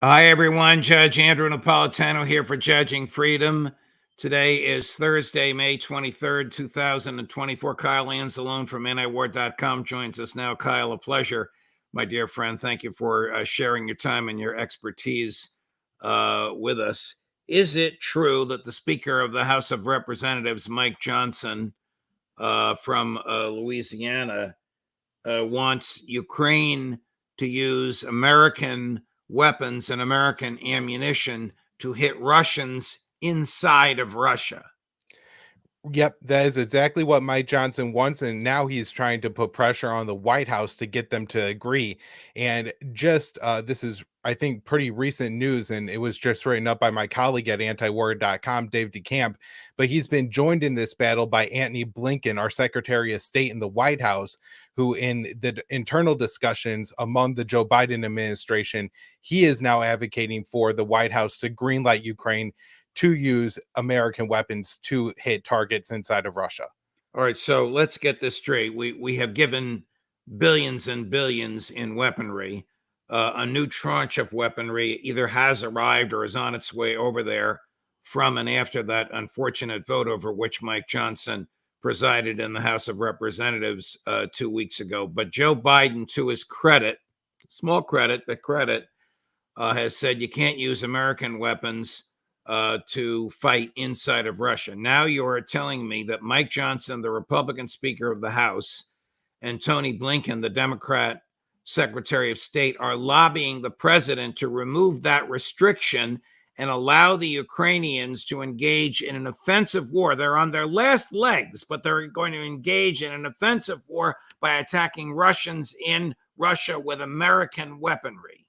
Hi, everyone. Judge Andrew Napolitano here for Judging Freedom. Today is Thursday, May 23rd, 2024. Kyle Anzalone from antiwar.com joins us now. Kyle, a pleasure, my dear friend. Thank you for sharing your time and your expertise with us. Is it true that the Speaker of the House of Representatives, Mike Johnson from Louisiana, wants Ukraine to use American weapons and American ammunition to hit Russians inside of Russia? Yep, that is exactly what Mike Johnson wants, and now he's trying to put pressure on the White House to get them to agree. And just this is, I think, pretty recent news, and it was just written up by my colleague at antiwar.com, Dave DeCamp. But he's been joined in this battle by Antony Blinken, our Secretary of State in the White House, who, in the internal discussions among the Joe Biden administration, he is now advocating for the White House to greenlight Ukraine to use American weapons to hit targets inside of Russia. All right, so let's get this straight. We have given billions and billions in weaponry. A new tranche of weaponry either has arrived or is on its way over there from and after that unfortunate vote over which Mike Johnson presided in the House of Representatives 2 weeks ago. But Joe Biden, to his credit, small credit, but credit, has said you can't use American weapons to fight inside of Russia. Now you're telling me that Mike Johnson, the Republican Speaker of the House, and Tony Blinken, the Democrat Secretary of State, are lobbying the president to remove that restriction and allow the Ukrainians to engage in an offensive war. They're on their last legs, but they're going to engage in an offensive war by attacking Russians in Russia with American weaponry.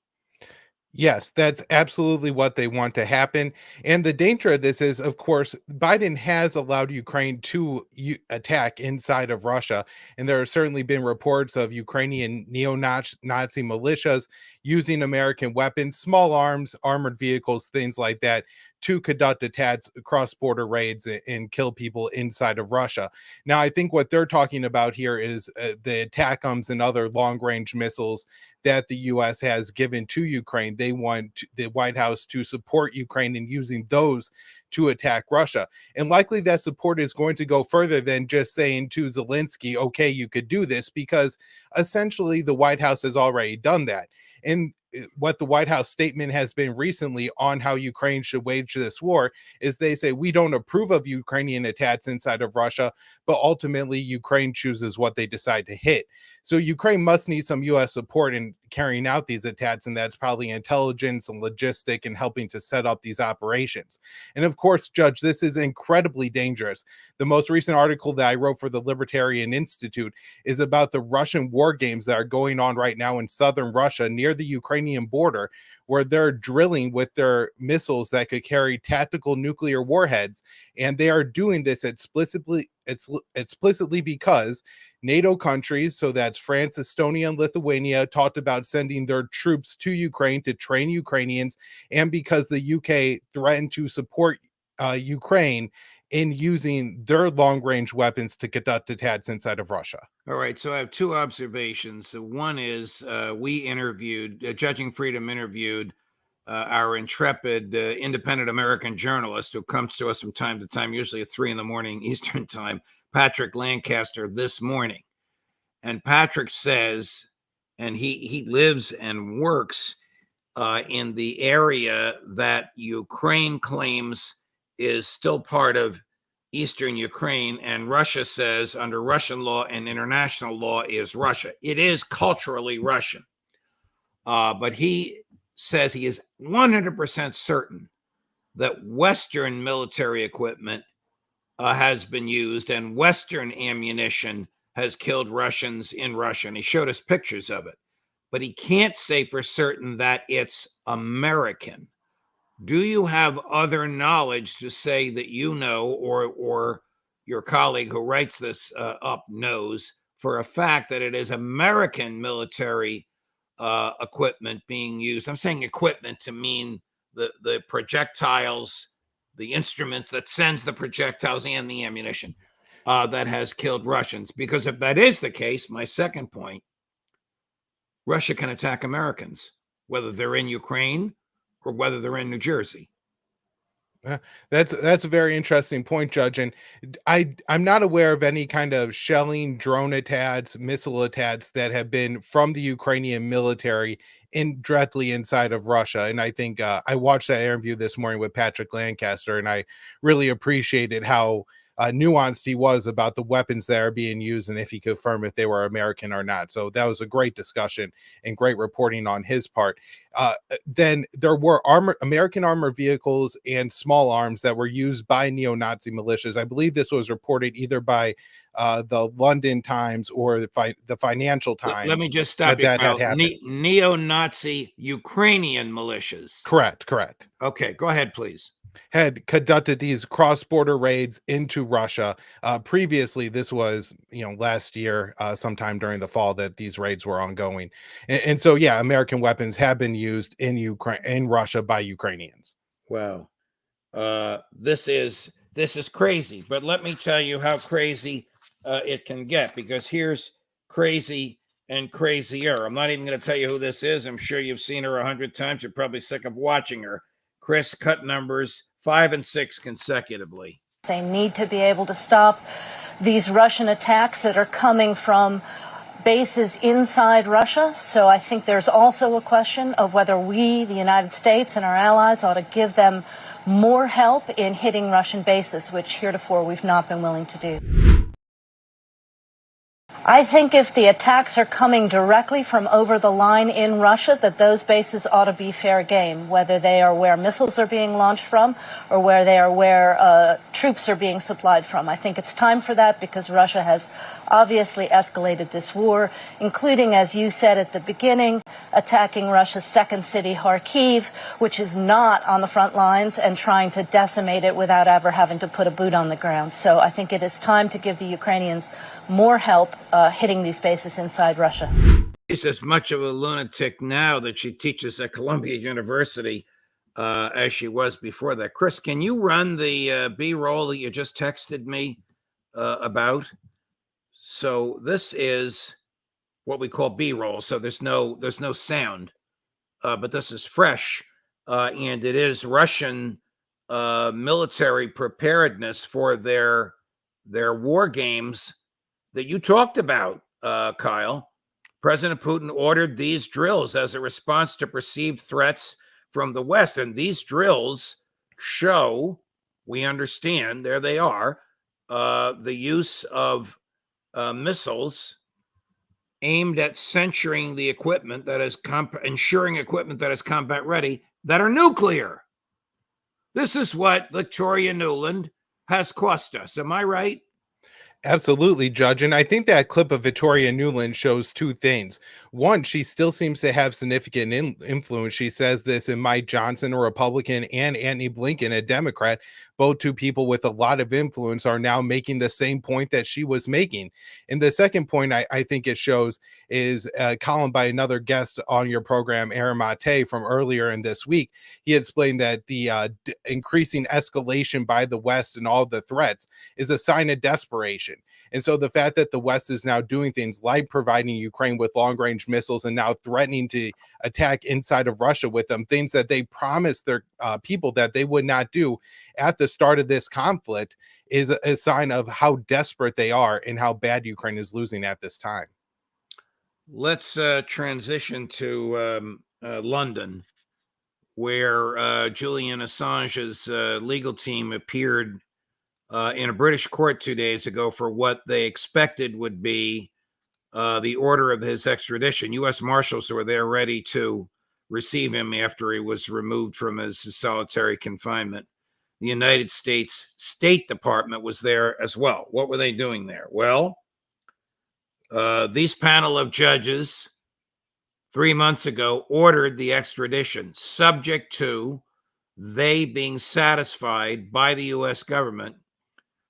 Yes, that's absolutely what they want to happen. And the danger of this is, of course, Biden has allowed Ukraine to attack inside of Russia. And there have certainly been reports of Ukrainian neo-Nazi militias using American weapons, small arms, armored vehicles, things like that, to conduct attacks, cross-border raids, and kill people inside of Russia. Now, I think what they're talking about here is the ATACMS and other long-range missiles that the U.S. has given to Ukraine. They want the White House to support Ukraine in using those to attack Russia. And likely that support is going to go further than just saying to Zelensky, okay, you could do this, because essentially the White House has already done that. And what the White House statement has been recently on how Ukraine should wage this war is they say, we don't approve of Ukrainian attacks inside of Russia, but ultimately Ukraine chooses what they decide to hit. So Ukraine must need some U.S. support in carrying out these attacks, and that's probably intelligence and logistic and helping to set up these operations. And of course, Judge, this is incredibly dangerous. The most recent article that I wrote for the Libertarian Institute is about the Russian war games that are going on right now in southern Russia near the Ukrainian border, where they're drilling with their missiles that could carry tactical nuclear warheads. And they are doing this explicitly because NATO countries, so that's France, Estonia, and Lithuania, talked about sending their troops to Ukraine to train Ukrainians, and because the UK threatened to support Ukraine in using their long-range weapons to conduct attacks inside of Russia. All right, so I have two observations. One is we interviewed, Judging Freedom interviewed our intrepid independent American journalist who comes to us from time to time, usually at 3 a.m. Eastern time, Patrick Lancaster, this morning. And Patrick says, and he lives and works in the area that Ukraine claims is still part of Eastern Ukraine, and Russia says under Russian law and international law is Russia. It is culturally Russian. But he says he is 100% certain that Western military equipment has been used and Western ammunition has killed Russians in Russia. And he showed us pictures of it. But he can't say for certain that it's American. Do you have other knowledge to say that you know, or your colleague who writes this up knows for a fact that it is American military equipment being used? I'm saying equipment to mean the projectiles, the instrument that sends the projectiles and the ammunition that has killed Russians. Because if that is the case, my second point, Russia can attack Americans, whether they're in Ukraine or whether they're in New Jersey. That's a very interesting point, Judge. And I'm not aware of any kind of shelling, drone attacks, missile attacks that have been from the Ukrainian military in directly inside of Russia. And I think I watched that interview this morning with Patrick Lancaster, and I really appreciated how nuanced he was about the weapons that are being used and if he confirmed if they were American or not. So that was a great discussion and great reporting on his part. Then there were American armored vehicles and small arms that were used by neo-Nazi militias. I believe this was reported either by the London Times or the Financial Times. Let me just stop you, that Kyle. had happened. Neo-Nazi Ukrainian militias. Correct. Okay, go ahead, please. Had conducted these cross-border raids into Russia. Previously, this was last year, sometime during the fall, that these raids were ongoing, and so yeah, American weapons have been used in Russia by Ukrainians. Wow, this is crazy. But let me tell you how crazy it can get, because here's crazy and crazier. I'm not even going to tell you who this is. I'm sure you've seen her 100 times. You're probably sick of watching her. Chris cut numbers 5 and 6 consecutively. They need to be able to stop these Russian attacks that are coming from bases inside Russia. So I think there's also a question of whether we, the United States and our allies, ought to give them more help in hitting Russian bases, which heretofore we've not been willing to do. I think if the attacks are coming directly from over the line in Russia, that those bases ought to be fair game, whether they are where missiles are being launched from or where they are where troops are being supplied from. I think it's time for that, because Russia has obviously escalated this war, including, as you said at the beginning, attacking Russia's second city, Kharkiv, which is not on the front lines, and trying to decimate it without ever having to put a boot on the ground. So I think it is time to give the Ukrainians more help hitting these bases inside Russia. She's as much of a lunatic now that she teaches at Columbia University as she was before that. Chris, can you run the B-roll that you just texted me about? So this is what we call B-roll. So there's no sound, but this is fresh, and it is Russian military preparedness for their war games that you talked about, Kyle. President Putin ordered these drills as a response to perceived threats from the West. And these drills show, we understand, there they are, the use of missiles aimed at censuring the equipment that is ensuring equipment that is combat ready that are nuclear. This is what Victoria Nuland has cost us. Am I right? Absolutely, Judge. And I think that clip of Victoria Nuland shows two things. One, she still seems to have significant influence. She says this, and Mike Johnson, a Republican, and Antony Blinken, a Democrat, both two people with a lot of influence, are now making the same point that she was making. And the second point I think it shows is a column by another guest on your program, Aaron Mate, from earlier in this week. He explained that the increasing escalation by the West and all the threats is a sign of desperation. And so the fact that the West is now doing things like providing Ukraine with long-range missiles and now threatening to attack inside of Russia with them, things that they promised their people that they would not do at the start of this conflict, is a sign of how desperate they are and how bad Ukraine is losing at this time. Let's transition to London, where Julian Assange's legal team appeared in a British court 2 days ago for what they expected would be the order of his extradition. U.S. Marshals were there ready to receive him after he was removed from his solitary confinement. The United States State Department was there as well. What were they doing there? Well, these panel of judges 3 months ago ordered the extradition, subject to they being satisfied by the U.S. government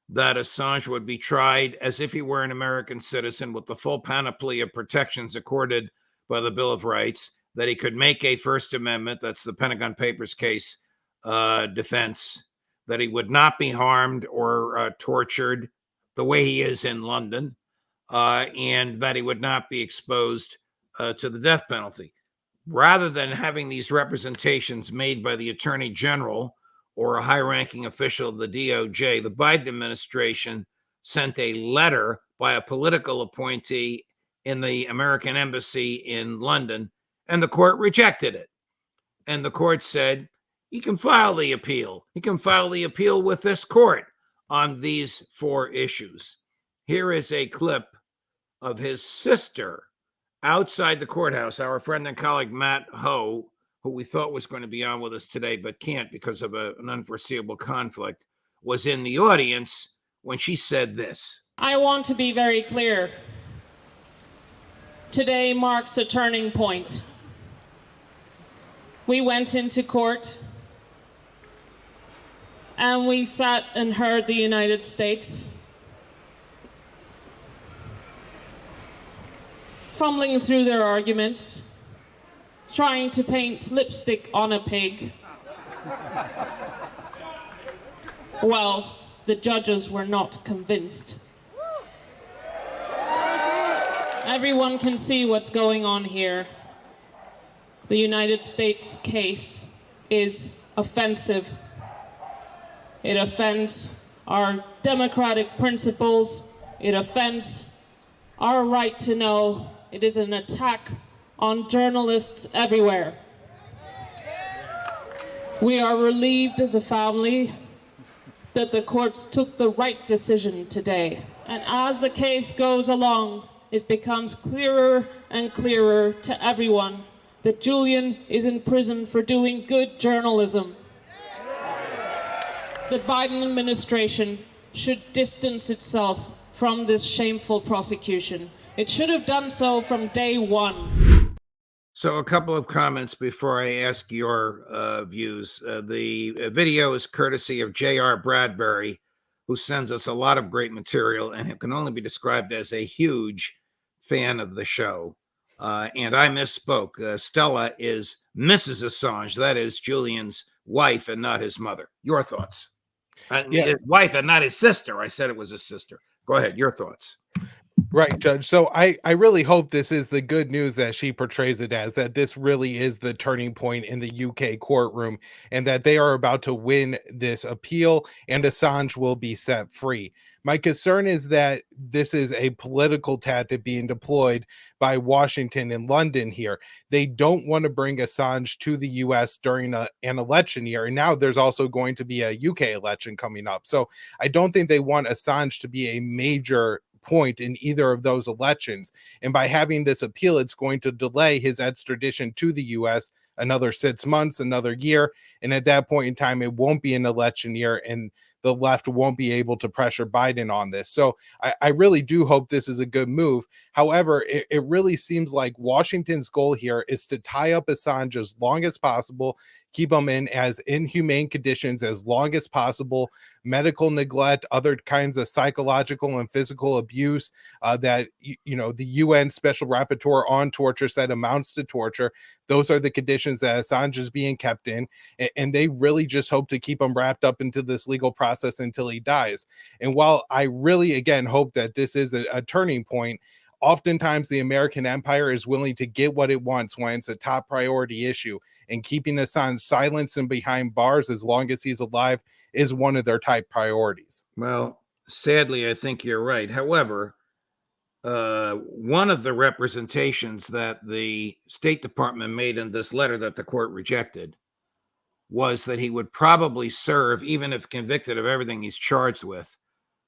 that Assange would be tried as if he were an American citizen with the full panoply of protections accorded by the Bill of Rights, that he could make a First Amendment, that's the Pentagon Papers case, defense, that he would not be harmed or tortured the way he is in London, and that he would not be exposed to the death penalty. rather than having these representations made by the Attorney General or a high-ranking official of the DOJ, the Biden administration sent a letter by a political appointee in the American Embassy in London, and the court rejected it. And the court said, he can file the appeal. He can file the appeal with this court on these 4 issues. Here is a clip of his sister outside the courthouse. Our friend and colleague Matt Ho, who we thought was going to be on with us today but can't because of an unforeseeable conflict, was in the audience when she said this. I want to be very clear. Today marks a turning point. We went into court and we sat and heard the United States fumbling through their arguments, trying to paint lipstick on a pig. Well, the judges were not convinced. Everyone can see what's going on here. The United States case is offensive. It offends our democratic principles. It offends our right to know. It is an attack on journalists everywhere. We are relieved as a family that the courts took the right decision today. And as the case goes along, it becomes clearer and clearer to everyone that Julian is in prison for doing good journalism. The Biden administration should distance itself from this shameful prosecution. It should have done so from day one. So a couple of comments before I ask your views. The video is courtesy of J.R. Bradbury, who sends us a lot of great material and can only be described as a huge fan of the show. And I misspoke. Stella is Mrs. Assange. That is Julian's wife and not his mother. Your thoughts? His wife and not his sister. I said it was his sister. Go ahead. Your thoughts. Right, Judge. So I really hope this is the good news that she portrays it as, that this really is the turning point in the UK courtroom and that they are about to win this appeal and Assange will be set free. My concern is that this is a political tactic being deployed by Washington and London here. They don't want to bring Assange to the US during an election year. And now there's also going to be a UK election coming up. So I don't think they want Assange to be a major point in either of those elections. And by having this appeal, it's going to delay his extradition to the US another 6 months, another year. And at that point in time, it won't be an election year and the left won't be able to pressure Biden on this. So I really do hope this is a good move. However, it really seems like Washington's goal here is to tie up Assange as long as possible, keep him in as inhumane conditions as long as possible, medical neglect, other kinds of psychological and physical abuse that, you know, the UN Special Rapporteur on Torture said amounts to torture. Those are the conditions that Assange is being kept in. And they really just hope to keep him wrapped up into this legal process until he dies. And while I really, again, hope that this is a turning point, oftentimes the American empire is willing to get what it wants when it's a top priority issue, and keeping Assange silenced and behind bars as long as he's alive is one of their top priorities. Well, sadly, I think you're right. However, one of the representations that the State Department made in this letter that the court rejected was that he would probably serve, even if convicted of everything he's charged with,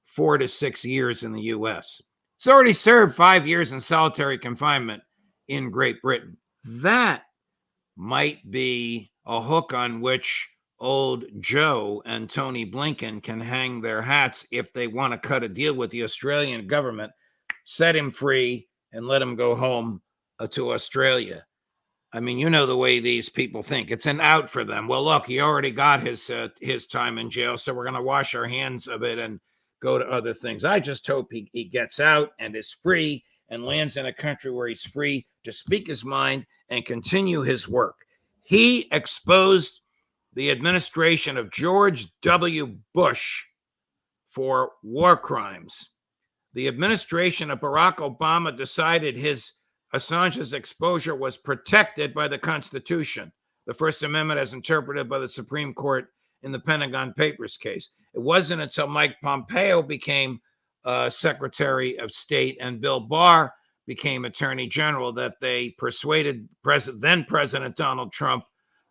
4 to 6 years in the U.S. He's already served 5 years in solitary confinement in Great Britain. That might be a hook on which old Joe and Tony Blinken can hang their hats if they want to cut a deal with the Australian government, set him free, and let him go home to Australia. I mean, you know the way these people think. It's an out for them. Well, look, he already got his time in jail, so we're going to wash our hands of it and go to other things. I just hope he gets out and is free and lands in a country where he's free to speak his mind and continue his work. He exposed the administration of George W. Bush for war crimes. The administration of Barack Obama decided his Assange's exposure was protected by the Constitution, the First Amendment as interpreted by the Supreme Court in the Pentagon Papers case. It wasn't until Mike Pompeo became Secretary of State and Bill Barr became Attorney General that they persuaded then President Donald Trump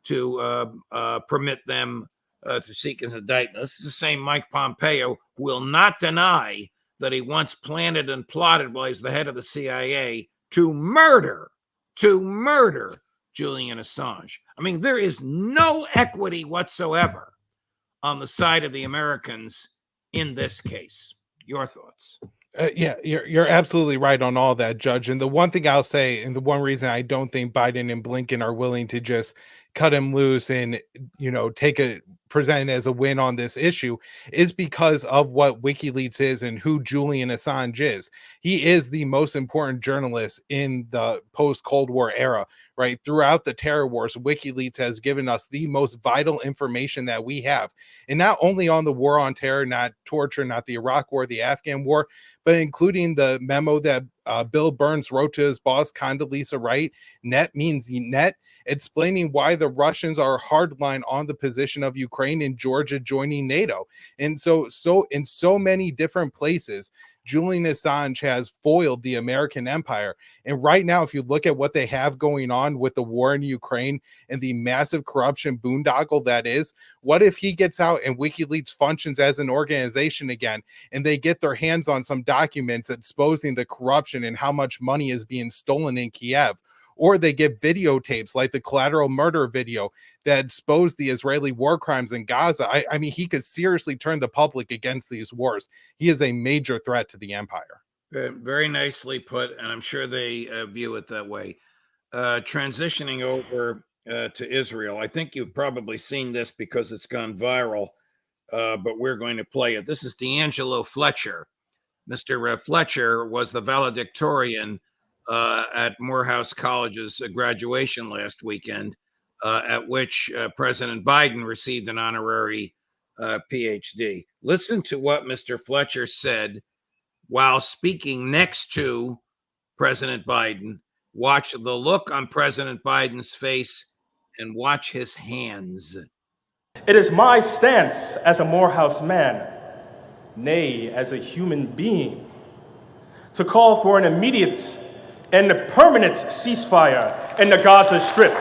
to permit them to seek his indictment. This is the same Mike Pompeo who will not deny that he once planted and plotted while he was the head of the CIA to murder Julian Assange. I mean, there is no equity whatsoever on the side of the Americans in this case. Your thoughts? Yeah, you're absolutely right on all that, Judge. And the one thing I'll say, and the one reason I don't think Biden and Blinken are willing to just cut him loose and present it as a win on this issue, is because of what WikiLeaks is and who Julian Assange is. He is the most important journalist in the post-Cold War era, right? Throughout the terror wars, WikiLeaks has given us the most vital information that we have. And not only on the war on terror, not torture, not the Iraq war, the Afghan war, but including the memo that Bill Burns wrote to his boss, Condoleezza Rice. Net means net, explaining why the Russians are hardline on the position of Ukraine and Georgia joining NATO. And so in so many different places, Julian Assange has foiled the American empire. And right now, if you look at what they have going on with the war in Ukraine and the massive corruption boondoggle that is, what if he gets out and WikiLeaks functions as an organization again, and they get their hands on some documents exposing the corruption and how much money is being stolen in Kiev? Or they get videotapes like the collateral murder video that exposed the Israeli war crimes in Gaza. I mean, he could seriously turn the public against these wars. He is a major threat to the empire. Very nicely put, and I'm sure they view it that way. Transitioning over to Israel, I think you've probably seen this because it's gone viral, but we're going to play it. This is D'Angelo Fletcher. Mr. Fletcher was the valedictorian at Morehouse College's graduation last weekend, at which President Biden received an honorary PhD. Listen to what Mr. Fletcher said while speaking next to President Biden. Watch the look on President Biden's face and watch his hands. It is my stance as a Morehouse man, nay, as a human being, to call for an immediate and a permanent ceasefire in the Gaza Strip.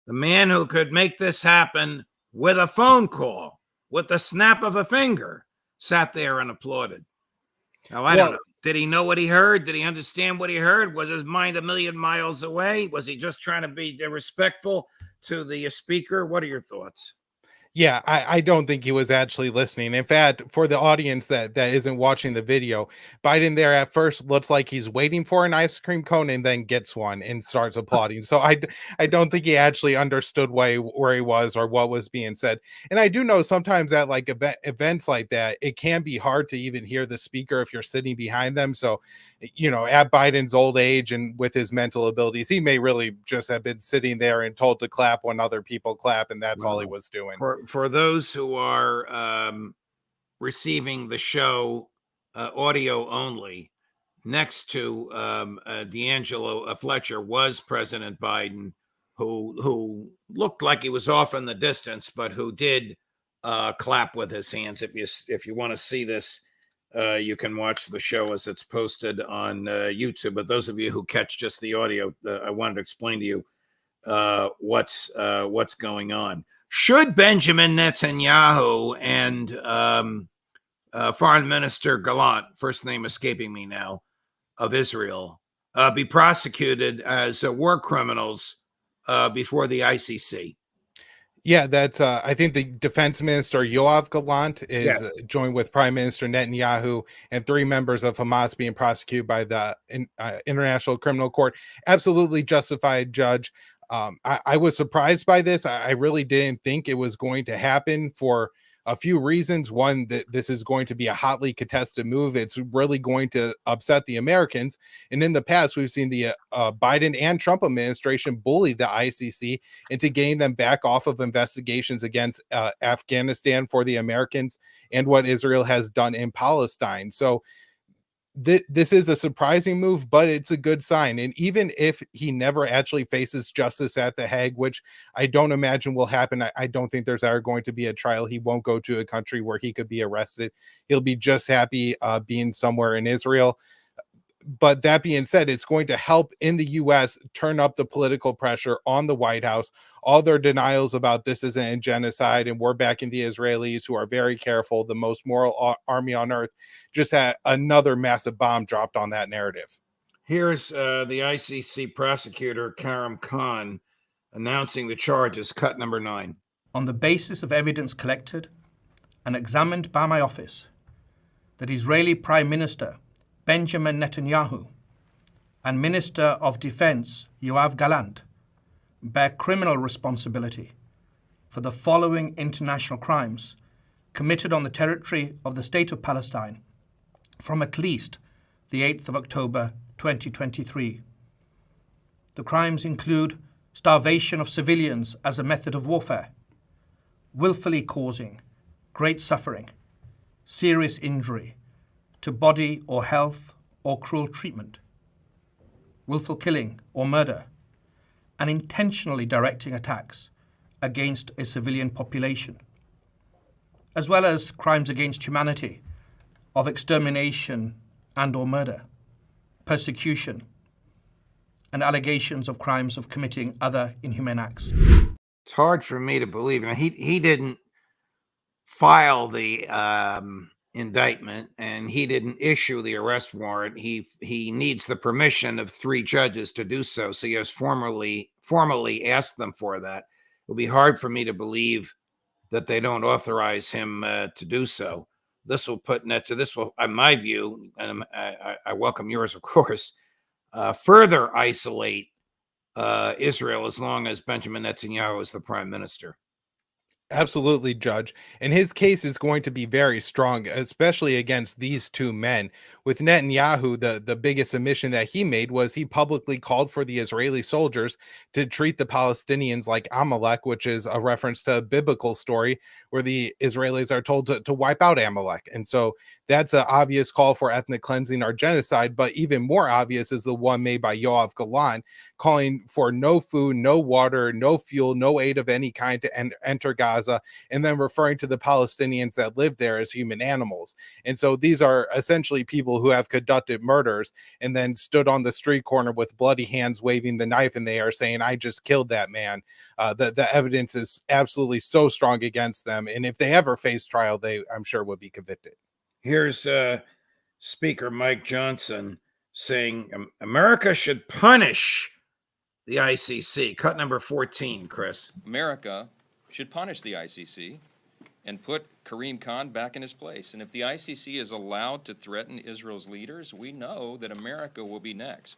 The man who could make this happen with a phone call, with the snap of a finger, sat there and applauded. Now, I don't know. Did he know what he heard? Did he understand what he heard? Was his mind a million miles away? Was he just trying to be respectful to the speaker? What are your thoughts? Yeah, I don't think he was actually listening. In fact, for the audience that isn't watching the video, Biden there at first looks like he's waiting for an ice cream cone and then gets one and starts applauding. So I don't think he actually understood where he was or what was being said. And I do know sometimes at like events like that, it can be hard to even hear the speaker if you're sitting behind them. So, at Biden's old age and with his mental abilities, he may really just have been sitting there and told to clap when other people clap, and that's all he was doing. For those who are receiving the show audio only, next to D'Angelo Fletcher was President Biden, who looked like he was off in the distance, but who did clap with his hands. If you want to see this, you can watch the show as it's posted on YouTube. But those of you who catch just the audio, I wanted to explain to you what's going on. Should Benjamin Netanyahu and Foreign Minister Gallant, first name escaping me now, of Israel, be prosecuted as war criminals before the ICC? Yeah, that's I think the defense minister Yoav Gallant is joined with Prime Minister Netanyahu and 3 members of Hamas being prosecuted by the International Criminal Court. Absolutely justified, Judge. I was surprised by this. I really didn't think it was going to happen for a few reasons. One, that this is going to be a hotly contested move. It's really going to upset the Americans. And in the past, we've seen the Biden and Trump administration bully the ICC into getting them back off of investigations against Afghanistan for the Americans and what Israel has done in Palestine. So this is a surprising move, but it's a good sign. And even if he never actually faces justice at The Hague, which I don't imagine will happen, I don't think there's ever going to be a trial. He won't go to a country where he could be arrested. He'll be just happy being somewhere in Israel. But that being said, it's going to help in the U.S. turn up the political pressure on the White House. All their denials about this isn't a genocide and we're backing the Israelis, who are very careful, the most moral army on earth, just had another massive bomb dropped on that narrative. Here's the ICC prosecutor, Karim Khan, announcing the charges, cut number 9. On the basis of evidence collected and examined by my office, the Israeli Prime Minister Benjamin Netanyahu and Minister of Defense Yoav Gallant bear criminal responsibility for the following international crimes committed on the territory of the State of Palestine from at least the 8th of October 2023. The crimes include starvation of civilians as a method of warfare, willfully causing great suffering, serious injury to body or health or cruel treatment, willful killing or murder, and intentionally directing attacks against a civilian population, as well as crimes against humanity of extermination and or murder, persecution, and allegations of crimes of committing other inhumane acts. It's hard for me to believe. Now, he didn't file the indictment and he didn't issue the arrest warrant. He needs the permission of 3 judges to do so. So he has formally asked them for that. It'll be hard for me to believe that they don't authorize him to do so. This will in my view, and I welcome yours, of course, further isolate Israel as long as Benjamin Netanyahu is the prime minister. Absolutely, Judge. And his case is going to be very strong, especially against these 2 men. With Netanyahu, the biggest admission that he made was he publicly called for the Israeli soldiers to treat the Palestinians like Amalek, which is a reference to a biblical story where the Israelis are told to wipe out Amalek. And so that's an obvious call for ethnic cleansing or genocide. But even more obvious is the one made by Yoav Gallant, calling for no food, no water, no fuel, no aid of any kind to enter Gaza, and then referring to the Palestinians that live there as human animals. And so these are essentially people who have conducted murders and then stood on the street corner with bloody hands waving the knife in the air saying, "I just killed that man." The evidence is absolutely so strong against them. And if they ever face trial, they, I'm sure, would be convicted. Here's Speaker Mike Johnson saying America should punish the ICC. Cut number 14, Chris. America should punish the ICC and put Karim Khan back in his place. And if the ICC is allowed to threaten Israel's leaders, we know that America will be next.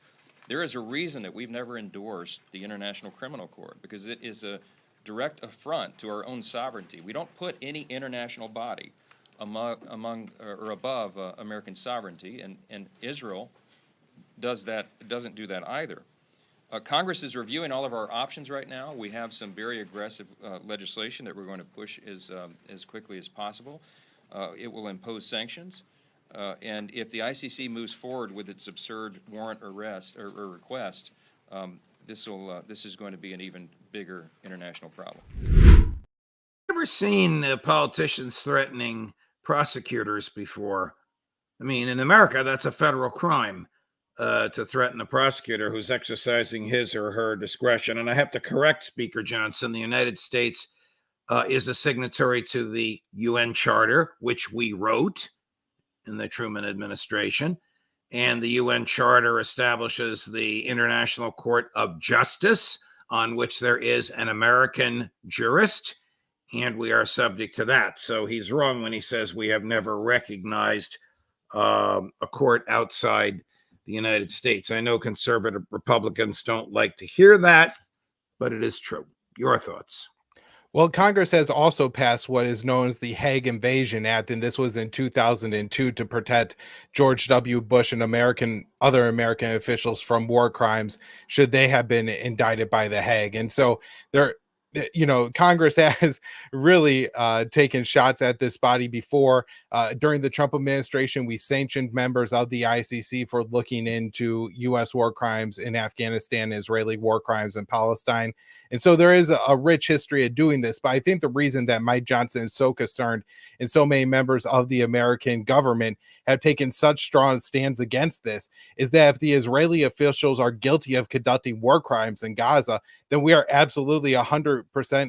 There is a reason that we've never endorsed the International Criminal Court, because it is a direct affront to our own sovereignty. We don't put any international body among or above American sovereignty, and Israel doesn't do that either. Congress is reviewing all of our options right now. We have some very aggressive legislation that we're going to push as quickly as possible. It will impose sanctions, and if the ICC moves forward with its absurd warrant arrest or request, this is going to be an even bigger international problem. Ever seen politicians threatening prosecutors before? I mean, in America, that's a federal crime to threaten a prosecutor who's exercising his or her discretion. And I have to correct Speaker Johnson. The United States is a signatory to the UN Charter, which we wrote in the Truman administration. And the UN Charter establishes the International Court of Justice, on which there is an American jurist, and we are subject to that. So he's wrong when he says we have never recognized a court outside the United States. I know conservative Republicans don't like to hear that, but it is true. Your thoughts? Well, Congress has also passed what is known as the Hague Invasion Act, and this was in 2002 to protect George W. Bush and other American officials from war crimes should they have been indicted by the Hague. And so there, Congress has really taken shots at this body before. During the Trump administration, we sanctioned members of the ICC for looking into U.S. war crimes in Afghanistan, Israeli war crimes in Palestine. And so there is a rich history of doing this. But I think the reason that Mike Johnson is so concerned and so many members of the American government have taken such strong stands against this is that if the Israeli officials are guilty of conducting war crimes in Gaza, then we are absolutely 100%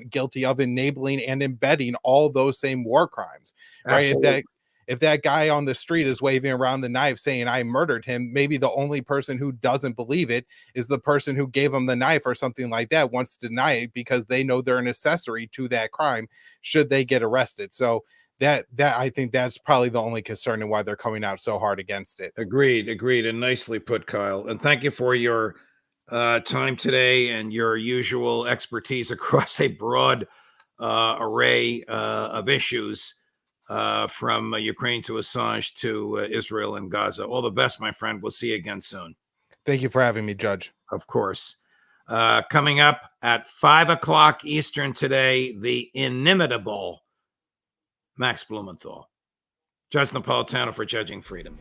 guilty of enabling and embedding all those same war crimes, right? Absolutely. If that guy on the street is waving around the knife saying I murdered him, maybe the only person who doesn't believe it is the person who gave him the knife or something like that wants to deny it because they know they're an accessory to that crime should they get arrested. So that I think that's probably the only concern and why they're coming out so hard against it. Agreed, and nicely put, Kyle. And thank you for your time today and your usual expertise across a broad array of issues, from Ukraine to Assange to Israel and Gaza. All the best, my friend. We'll see you again soon. Thank you for having me, Judge. Of course. Coming up at 5:00 Eastern today, the inimitable Max Blumenthal. Judge Napolitano for Judging Freedom.